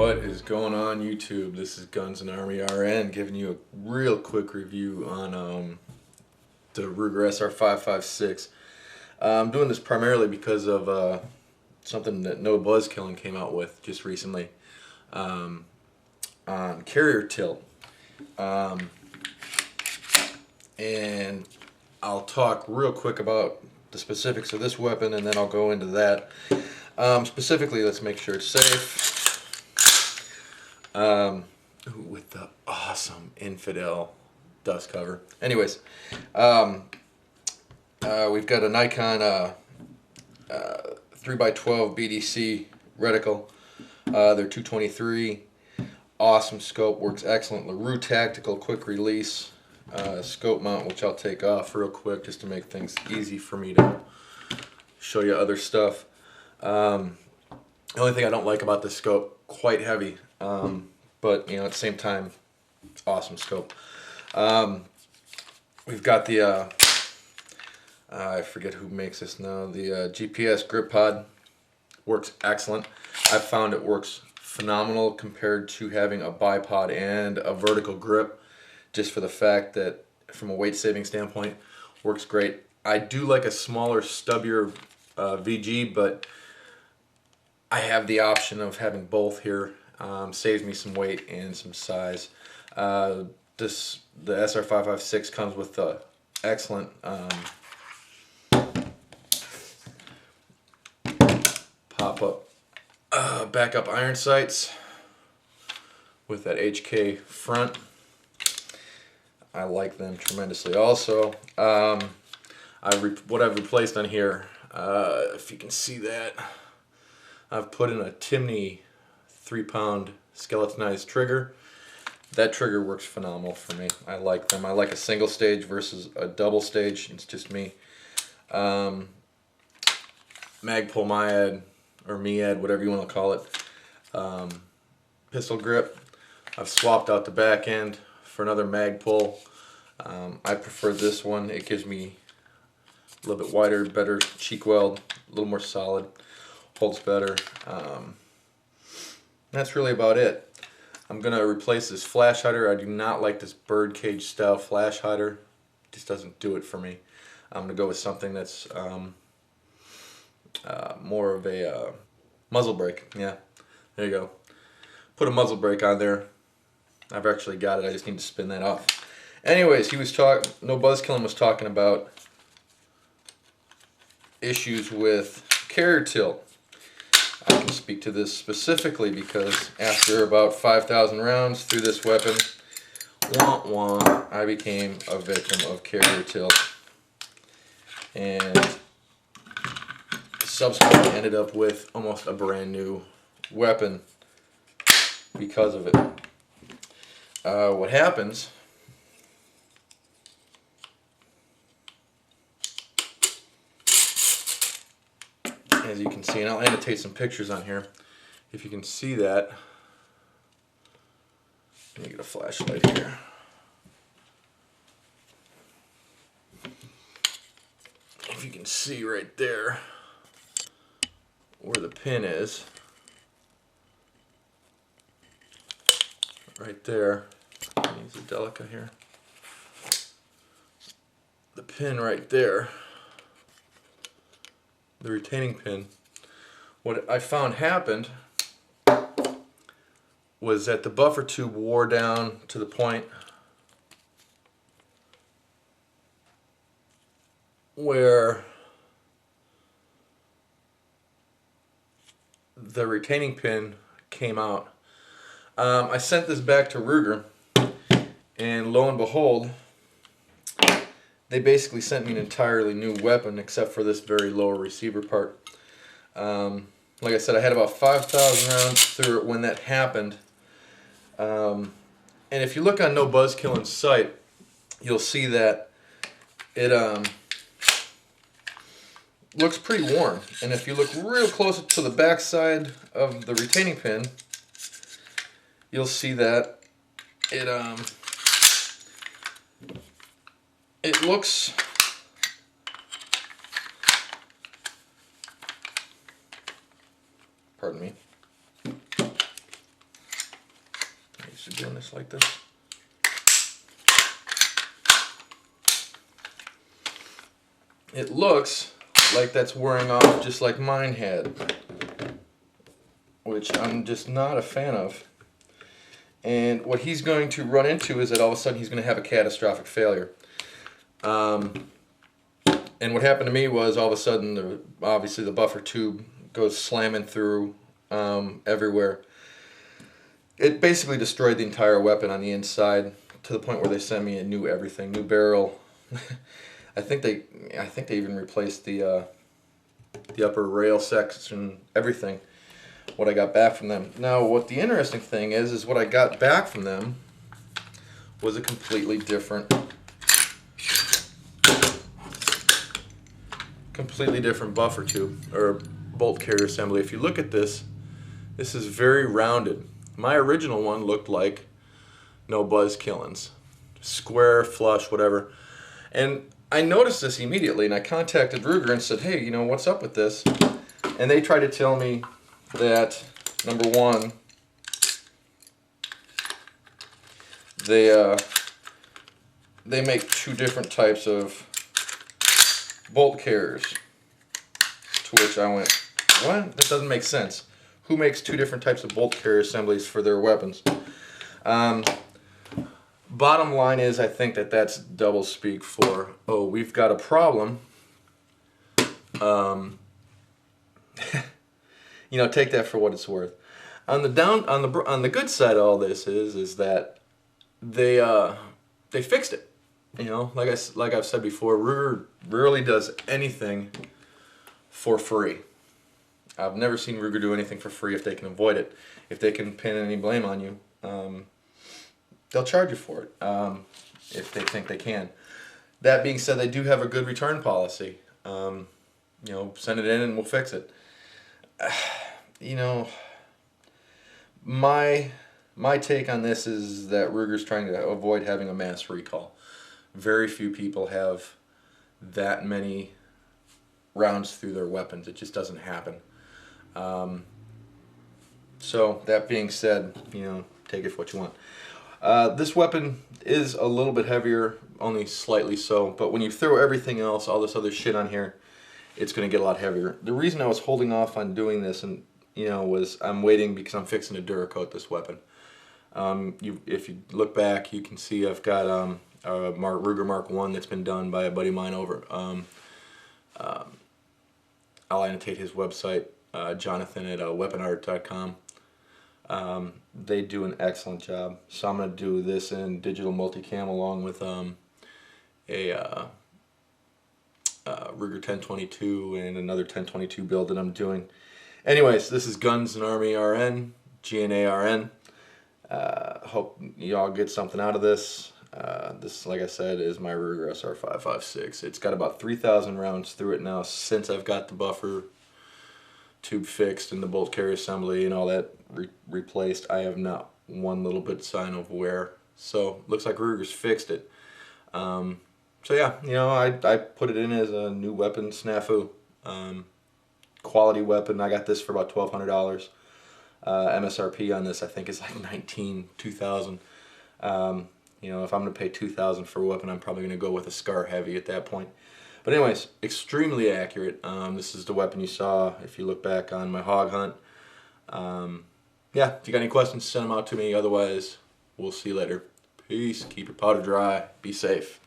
What is going on YouTube? This is Guns and Army RN giving you a real quick review on the Ruger SR-556. I'm doing this primarily because of something that NOBUZZKILLIN came out with just recently on carrier tilt. And I'll talk real quick about the specifics of this weapon and then I'll go into that. Specifically, let's make sure it's safe. With the awesome Infidel dust cover. Anyways, we've got a Nikon 3x12 BDC reticle. They're 223. Awesome scope, works excellent. LaRue Tactical quick release scope mount, which I'll take off real quick just to make things easy for me to show you other stuff. The only thing I don't like about this scope, quite heavy, but you know, at the same time, awesome scope. We've got the I forget who makes this now, the GPS grip pod. Works excellent. I've found it works phenomenal compared to having a bipod and a vertical grip, just for the fact that from a weight saving standpoint, works great. I do like a smaller, stubbier VG, but I have the option of having both here. Saves me some weight and some size. The SR-556 comes with the excellent pop-up backup iron sights with that HK front. I like them tremendously. Also, what I've replaced on here, if you can see that, I've put in a Timney 3-pound skeletonized trigger. That trigger works phenomenal for me. I like them. I like a single stage versus a double stage. It's just me. Magpul Myad or Miad, whatever you want to call it. Pistol grip. I've swapped out the back end for another Magpul. I prefer this one. It gives me a little bit wider, better cheek weld, a little more solid, holds better. That's really about it. I'm going to replace this flash hider. I do not like this birdcage style flash hider. It just doesn't do it for me. I'm going to go with something that's more of a muzzle brake. Yeah, there you go. Put a muzzle brake on there. I've actually got it. I just need to spin that off. Anyways, NOBUZZKILLIN was talking about issues with carrier tilt. I can speak to this specifically because after about 5,000 rounds through this weapon, I became a victim of carrier tilt and subsequently ended up with almost a brand new weapon because of it. What happens as you can see, and I'll annotate some pictures on here if you can see that. Let me get a flashlight here. If you can see right there where the pin is, right there, use a Delica here, the pin right there, the retaining pin. What I found happened was that the buffer tube wore down to the point where the retaining pin came out. I sent this back to Ruger, and lo and behold, they basically sent me an entirely new weapon except for this very lower receiver part. Like I said, I had about 5,000 rounds through it when that happened. And if you look on NOBUZZKILLIN's site, you'll see that it looks pretty worn. And if you look real close to the back side of the retaining pin, you'll see that it looks pardon me. used to doing this like this. It looks like that's wearing off just like mine had, which I'm just not a fan of. And what he's going to run into is that all of a sudden he's going to have a catastrophic failure. And what happened to me was all of a sudden, obviously the buffer tube goes slamming through everywhere. It basically destroyed the entire weapon on the inside to the point where they sent me a new everything, new barrel. I think they even replaced the upper rail section, everything. What I got back from them. Now, what the interesting thing is what I got back from them was a completely different buffer tube or bolt carrier assembly. If you look at this, this is very rounded. My original one looked like NOBUZZKILLIN's, square, flush, whatever. And I noticed this immediately, and I contacted Ruger and said, "Hey, you know, what's up with this?" And they tried to tell me that, number one, they make two different types of bolt carriers. To which I went, "What? That doesn't make sense. Who makes two different types of bolt carrier assemblies for their weapons?" Bottom line is, I think that that's double speak for, oh, we've got a problem. You know, take that for what it's worth. On the good side of all this is that they fixed it. You know, like I've said before, Ruger rarely does anything for free. I've never seen Ruger do anything for free if they can avoid it. If they can pin any blame on you, they'll charge you for it if they think they can. That being said, they do have a good return policy. You know, send it in and we'll fix it. You know, my take on this is that Ruger's trying to avoid having a mass recall. Very few people have that many rounds through their weapons. It just doesn't happen. So that being said, you know, take it for what you want. This weapon is a little bit heavier, only slightly so, but when you throw everything else, all this other shit on here, it's going to get a lot heavier. The reason I was holding off on doing this, and you know, was I'm waiting because I'm fixing to Duracoat this weapon. If you look back, you can see I've got a Ruger Mark 1 that's been done by a buddy of mine over. I'll annotate his website, Jonathan at weaponart.com. They do an excellent job. So I'm going to do this in digital multicam along with a Ruger 1022 and another 1022 build that I'm doing. Anyways, this is Guns and Army RN, GNARN. Hope y'all get something out of this. This, like I said, is my Ruger SR-556. It's got about 3,000 rounds through it now since I've got the buffer tube fixed and the bolt carrier assembly and all that replaced. I have not one little bit sign of wear. So looks like Ruger's fixed it. So yeah, you know, I put it in as a new weapon snafu. Quality weapon. I got this for about $1,200. MSRP on this I think is like $19,000. You know, if I'm going to pay $2,000 for a weapon, I'm probably going to go with a Scar Heavy at that point. But anyways, extremely accurate. This is the weapon you saw if you look back on my hog hunt. Yeah, if you got any questions, send them out to me. Otherwise, we'll see you later. Peace. Keep your powder dry. Be safe.